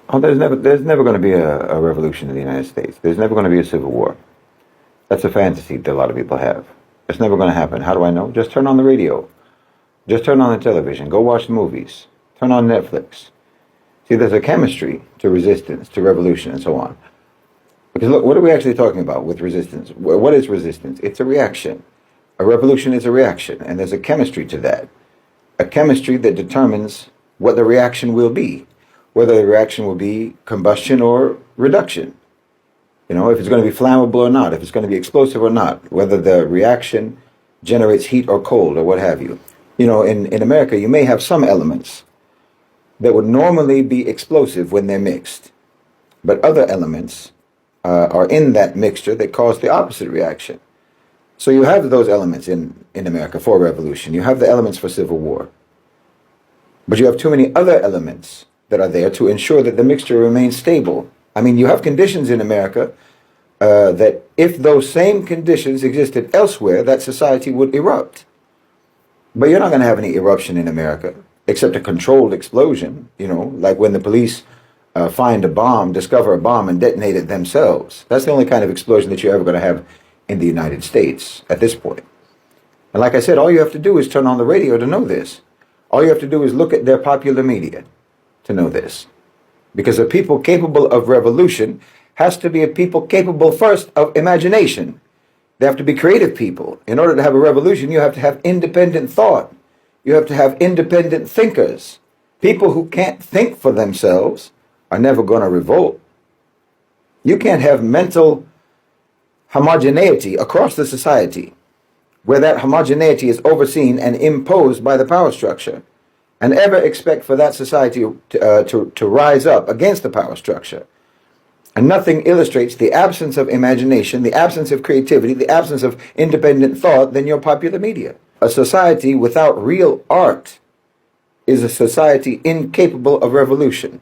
Oh, there's never going to be a revolution in the United States. There's never going to be a civil war. That's a fantasy that a lot of people have. It's never going to happen. How do I know? Just turn on the radio. Just turn on the television. Go watch the movies. Turn on Netflix. See, there's a chemistry to resistance, to revolution, and so on. Because look, what are we actually talking about with resistance? What is resistance? It's a reaction. A revolution is a reaction, and there's a chemistry to that. A chemistry that determines what the reaction will be, whether the reaction will be combustion or reduction. You know, if it's going to be flammable or not, if it's going to be explosive or not, whether the reaction generates heat or cold or what have you. You know, in America, you may have some elements that would normally be explosive when they're mixed, but other elements are in that mixture that cause the opposite reaction. So you have those elements in America for revolution. You have the elements for civil war. But you have too many other elements that are there to ensure that the mixture remains stable. I mean, you have conditions in America that if those same conditions existed elsewhere, that society would erupt. But you're not going to have any eruption in America, except a controlled explosion, you know, like when the police find a bomb, discover a bomb, and detonate it themselves. That's the only kind of explosion that you're ever going to have in the United States at this point. And like I said, all you have to do is turn on the radio to know this. All you have to do is look at their popular media to know this. Because a people capable of revolution has to be a people capable first of imagination. They have to be creative people. In order to have a revolution, you have to have independent thought. You have to have independent thinkers. People who can't think for themselves are never going to revolt. You can't have mental homogeneity across the society where that homogeneity is overseen and imposed by the power structure and ever expect for that society to rise up against the power structure. And nothing illustrates the absence of imagination, the absence of creativity, the absence of independent thought than your popular media. A society without real art is a society incapable of revolution.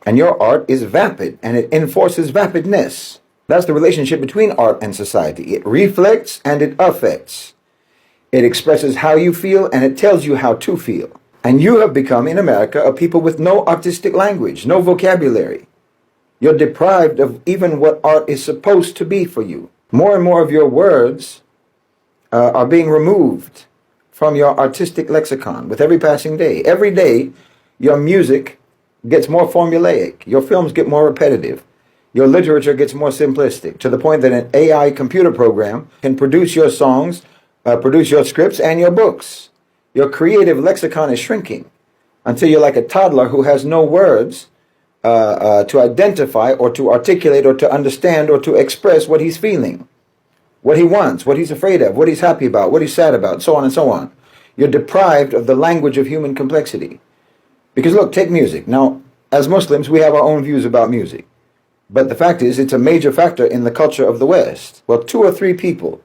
And your art is vapid, and it enforces vapidness. That's the relationship between art and society. It reflects and it affects. It expresses how you feel and it tells you how to feel. And you have become, in America, a people with no artistic language, no vocabulary. You're deprived of even what art is supposed to be for you. More and more of your words are being removed from your artistic lexicon with every passing day. Every day, your music gets more formulaic. Your films get more repetitive. Your literature gets more simplistic, to the point that an AI computer program can produce your songs, produce your scripts and your books. Your creative lexicon is shrinking until you're like a toddler who has no words to identify or to articulate or to understand or to express what he's feeling, what he wants, what he's afraid of, what he's happy about, what he's sad about, so on and so on. You're deprived of the language of human complexity. Because look, take music. Now, as Muslims, we have our own views about music. But the fact is, it's a major factor in the culture of the West. Well, 2 or 3 people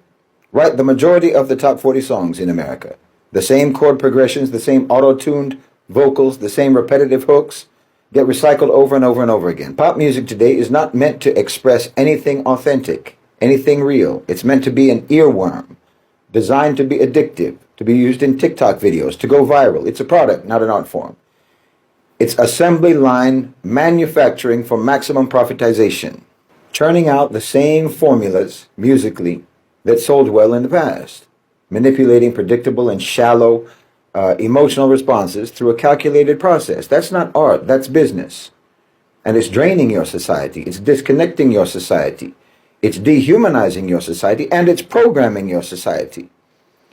write the majority of the top 40 songs in America. The same chord progressions, the same auto-tuned vocals, the same repetitive hooks get recycled over and over and over again. Pop music today is not meant to express anything authentic, anything real. It's meant to be an earworm, designed to be addictive, to be used in TikTok videos, to go viral. It's a product, not an art form. It's assembly line manufacturing for maximum profitization, churning out the same formulas musically that sold well in the past, manipulating predictable and shallow emotional responses through a calculated process. That's not art, that's business. And it's draining your society, it's disconnecting your society, it's dehumanizing your society, and it's programming your society.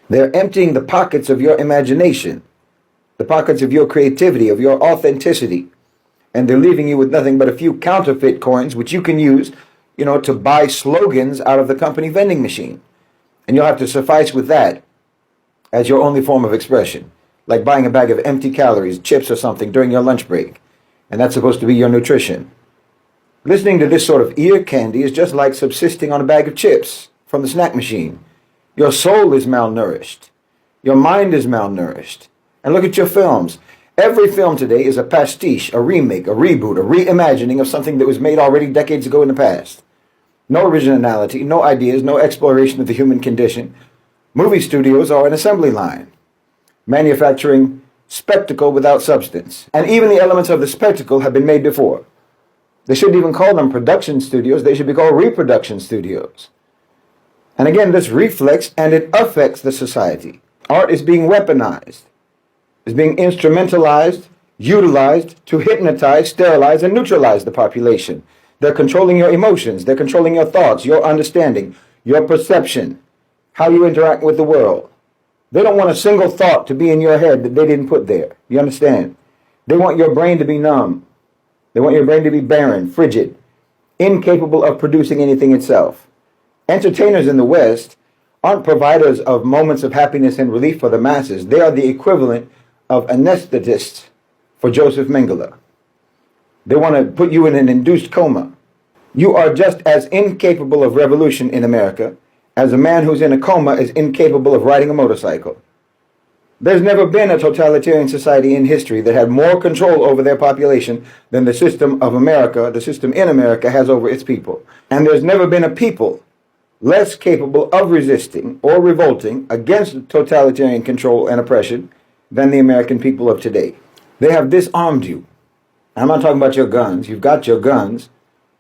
They're emptying the pockets of your imagination, the pockets of your creativity, of your authenticity, and they're leaving you with nothing but a few counterfeit coins, which you can use, you know, to buy slogans out of the company vending machine. And you'll have to suffice with that as your only form of expression, like buying a bag of empty calories, chips or something during your lunch break, and that's supposed to be your nutrition. Listening to this sort of ear candy is just like subsisting on a bag of chips from the snack machine. Your soul is malnourished. Your mind is malnourished. And look at your films. Every film today is a pastiche, a remake, a reboot, a reimagining of something that was made already decades ago in the past. No originality, no ideas, no exploration of the human condition. Movie studios are an assembly line, manufacturing spectacle without substance. And even the elements of the spectacle have been made before. They shouldn't even call them production studios. They should be called reproduction studios. And again, this reflects and it affects the society. Art is being weaponized, is being instrumentalized, utilized to hypnotize, sterilize, and neutralize the population. They're controlling your emotions. They're controlling your thoughts, your understanding, your perception, how you interact with the world. They don't want a single thought to be in your head that they didn't put there. You understand? They want your brain to be numb. They want your brain to be barren, frigid, incapable of producing anything itself. Entertainers in the West aren't providers of moments of happiness and relief for the masses. They are the equivalent of anesthetists for Joseph Mengele. They want to put you in an induced coma. You are just as incapable of revolution in America as a man who's in a coma is incapable of riding a motorcycle. There's never been a totalitarian society in history that had more control over their population than the system of America, the system in America, has over its people. And there's never been a people less capable of resisting or revolting against totalitarian control and oppression than the American people of today. They have disarmed you. I'm not talking about your guns. You've got your guns.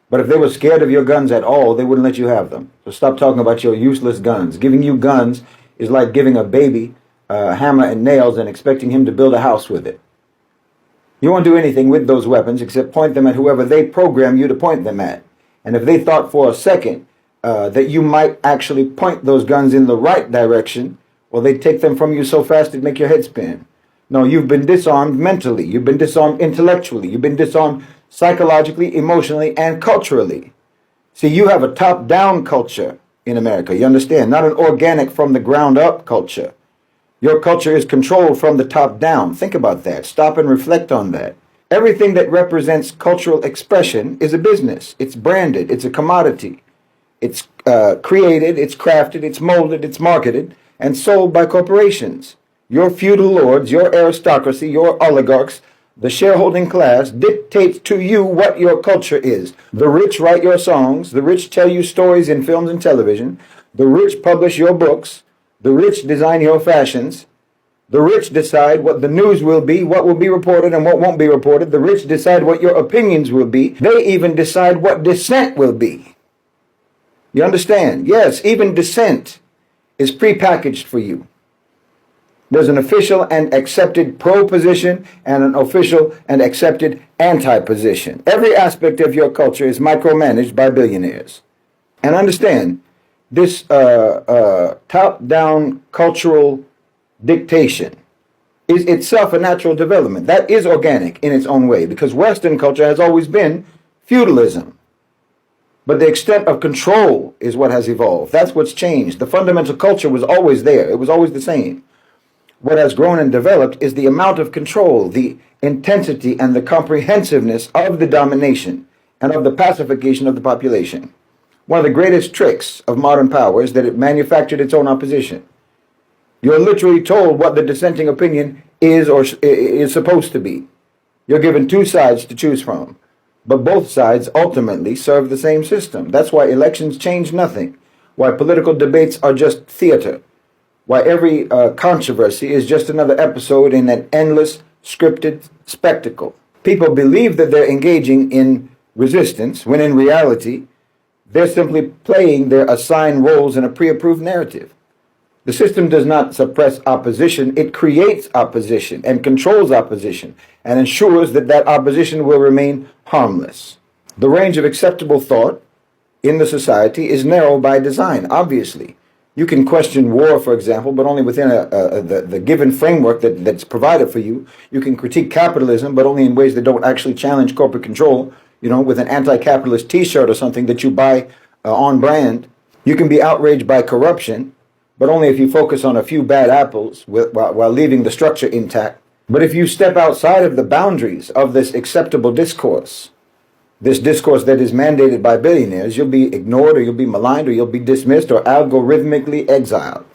But if they were scared of your guns at all, they wouldn't let you have them. So stop talking about your useless guns. Giving you guns is like giving a baby a hammer and nails and expecting him to build a house with it. You won't do anything with those weapons except point them at whoever they program you to point them at. And if they thought for a second that you might actually point those guns in the right direction, well, they'd take them from you so fast it'd make your head spin. No, you've been disarmed mentally. You've been disarmed intellectually. You've been disarmed psychologically, emotionally, and culturally. See, you have a top-down culture in America, you understand? Not an organic from the ground up culture. Your culture is controlled from the top down. Think about that. Stop and reflect on that. Everything that represents cultural expression is a business. It's branded. It's a commodity. It's created, it's crafted, it's molded, it's marketed, and sold by corporations. Your feudal lords, your aristocracy, your oligarchs, the shareholding class dictates to you what your culture is. The rich write your songs. The rich tell you stories in films and television. The rich publish your books. The rich design your fashions. The rich decide what the news will be, what will be reported and what won't be reported. The rich decide what your opinions will be. They even decide what dissent will be. You understand? Yes, even dissent is prepackaged for you. There's an official and accepted pro-position and an official and accepted anti-position. Every aspect of your culture is micromanaged by billionaires. And understand, this top-down cultural dictation is itself a natural development. That is organic in its own way, because Western culture has always been feudalism. But the extent of control is what has evolved. That's what's changed. The fundamental culture was always there. It was always the same. What has grown and developed is the amount of control, the intensity and the comprehensiveness of the domination and of the pacification of the population. One of the greatest tricks of modern power is that it manufactured its own opposition. You're literally told what the dissenting opinion is or is supposed to be. You're given two sides to choose from, but both sides ultimately serve the same system. That's why elections change nothing, why political debates are just theater, why every controversy is just another episode in an endless scripted spectacle. People believe that they're engaging in resistance, when in reality, they're simply playing their assigned roles in a pre-approved narrative. The system does not suppress opposition, it creates opposition and controls opposition and ensures that that opposition will remain harmless. The range of acceptable thought in the society is narrow by design, obviously. You can question war, for example, but only within the given framework that's provided for you. You can critique capitalism, but only in ways that don't actually challenge corporate control, with an anti-capitalist t-shirt or something that you buy on brand. You can be outraged by corruption, but only if you focus on a few bad apples while leaving the structure intact. But if you step outside of the boundaries of this acceptable discourse, this discourse that is mandated by billionaires, you'll be ignored or you'll be maligned or you'll be dismissed or algorithmically exiled.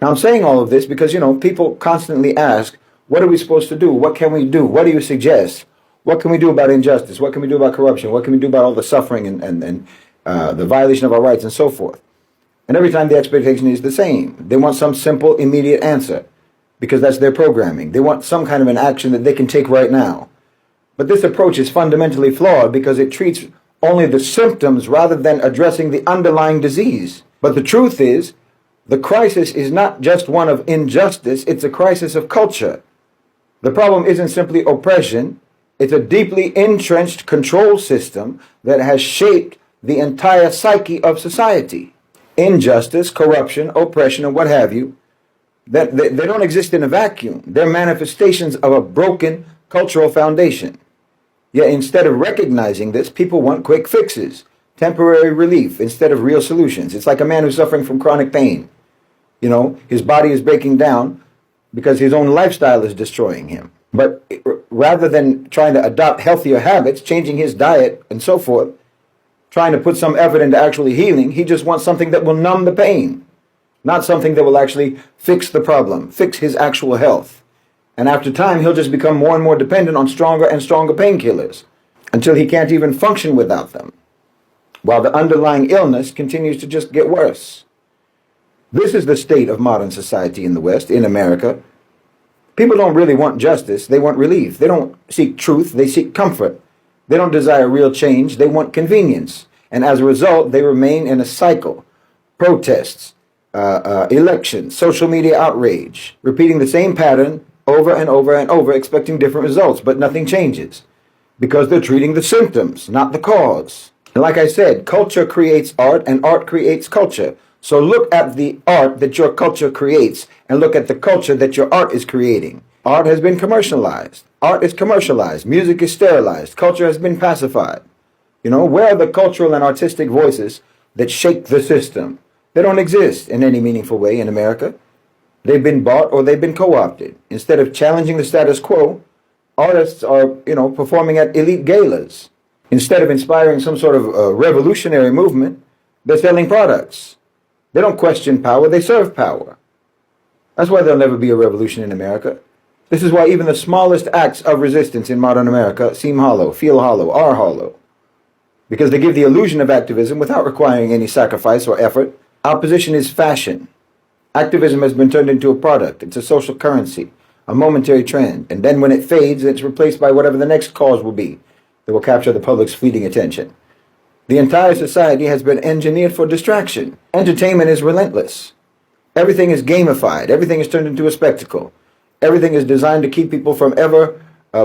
Now I'm saying all of this because, people constantly ask, what are we supposed to do? What can we do? What do you suggest? What can we do about injustice? What can we do about corruption? What can we do about all the suffering and the violation of our rights and so forth? And every time the expectation is the same. They want some simple, immediate answer. because that's their programming. They want some kind of an action that they can take right now. But this approach is fundamentally flawed because it treats only the symptoms rather than addressing the underlying disease. But the truth is, the crisis is not just one of injustice, it's a crisis of culture. The problem isn't simply oppression, it's a deeply entrenched control system that has shaped the entire psyche of society. Injustice, corruption, oppression, and what have you, that they don't exist in a vacuum. They're manifestations of a broken cultural foundation. Yet instead of recognizing this, people want quick fixes, temporary relief instead of real solutions. It's like a man who's suffering from chronic pain. You know, his body is breaking down because his own lifestyle is destroying him. But rather than trying to adopt healthier habits, changing his diet and so forth, trying to put some effort into actually healing, he just wants something that will numb the pain, not something that will actually fix the problem, fix his actual health. And after time, he'll just become more and more dependent on stronger and stronger painkillers until he can't even function without them, while the underlying illness continues to just get worse. This is the state of modern society in the West, in America. People don't really want justice, they want relief. They don't seek truth, they seek comfort. They don't desire real change, they want convenience. And as a result, they remain in a cycle. Protests, elections, social media outrage, repeating the same pattern over and over and over, expecting different results, but nothing changes because they're treating the symptoms, not the cause. And like I said, culture creates art and art creates culture. So look at the art that your culture creates and look at the culture that your art is creating. Art has been commercialized. Art is commercialized. Music is sterilized. Culture has been pacified. You know, where are the cultural and artistic voices that shake the system? They don't exist in any meaningful way in America. They've been bought or they've been co-opted. Instead of challenging the status quo, artists are, performing at elite galas. Instead of inspiring some sort of revolutionary movement, they're selling products. They don't question power, they serve power. That's why there'll never be a revolution in America. This is why even the smallest acts of resistance in modern America seem hollow, feel hollow, are hollow. Because they give the illusion of activism without requiring any sacrifice or effort. Opposition is fashion. Activism has been turned into a product. It's a social currency, a momentary trend. And then when it fades, it's replaced by whatever the next cause will be that will capture the public's fleeting attention. The entire society has been engineered for distraction. Entertainment is relentless. Everything is gamified. Everything is turned into a spectacle. Everything is designed to keep people from ever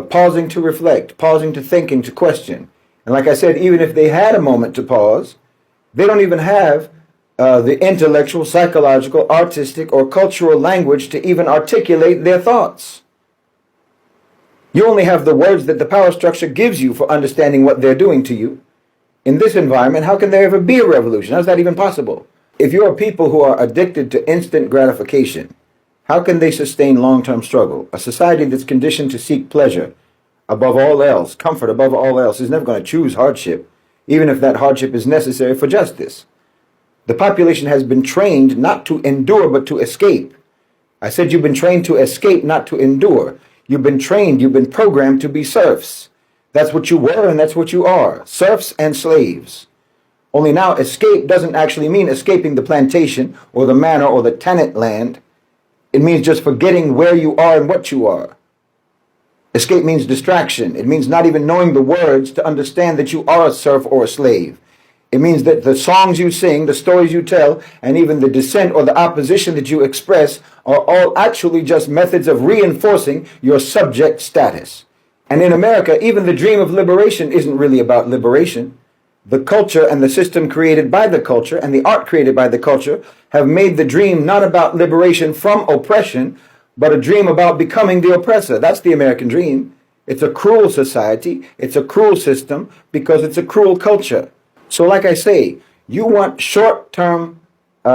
pausing to reflect, pausing to think and to question. And like I said, even if they had a moment to pause, they don't even have the intellectual, psychological, artistic, or cultural language to even articulate their thoughts. You only have the words that the power structure gives you for understanding what they're doing to you. In this environment, how can there ever be a revolution? How is that even possible? If you're people who are addicted to instant gratification, how can they sustain long-term struggle? A society that's conditioned to seek pleasure above all else, comfort above all else, is never going to choose hardship, even if that hardship is necessary for justice. The population has been trained not to endure, but to escape. I said you've been trained to escape, not to endure. You've been trained, you've been programmed to be serfs. That's what you were and that's what you are, serfs and slaves. Only now escape doesn't actually mean escaping the plantation or the manor or the tenant land. It means just forgetting where you are and what you are. Escape means distraction. It means not even knowing the words to understand that you are a serf or a slave. It means that the songs you sing, the stories you tell, and even the dissent or the opposition that you express are all actually just methods of reinforcing your subject status. And in America, even the dream of liberation isn't really about liberation. The culture and the system created by the culture and the art created by the culture have made the dream not about liberation from oppression, but a dream about becoming the oppressor. That's the American dream. It's a cruel society. It's a cruel system because it's a cruel culture. So like I say, you want short-term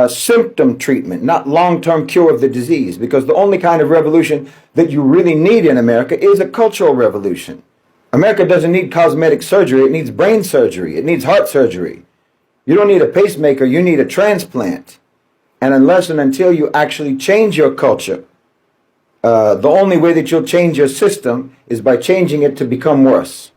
symptom treatment, not long-term cure of the disease, because the only kind of revolution that you really need in America is a cultural revolution. America doesn't need cosmetic surgery, it needs brain surgery, it needs heart surgery. You don't need a pacemaker, you need a transplant. And unless and until you actually change your culture, the only way that you'll change your system is by changing it to become worse.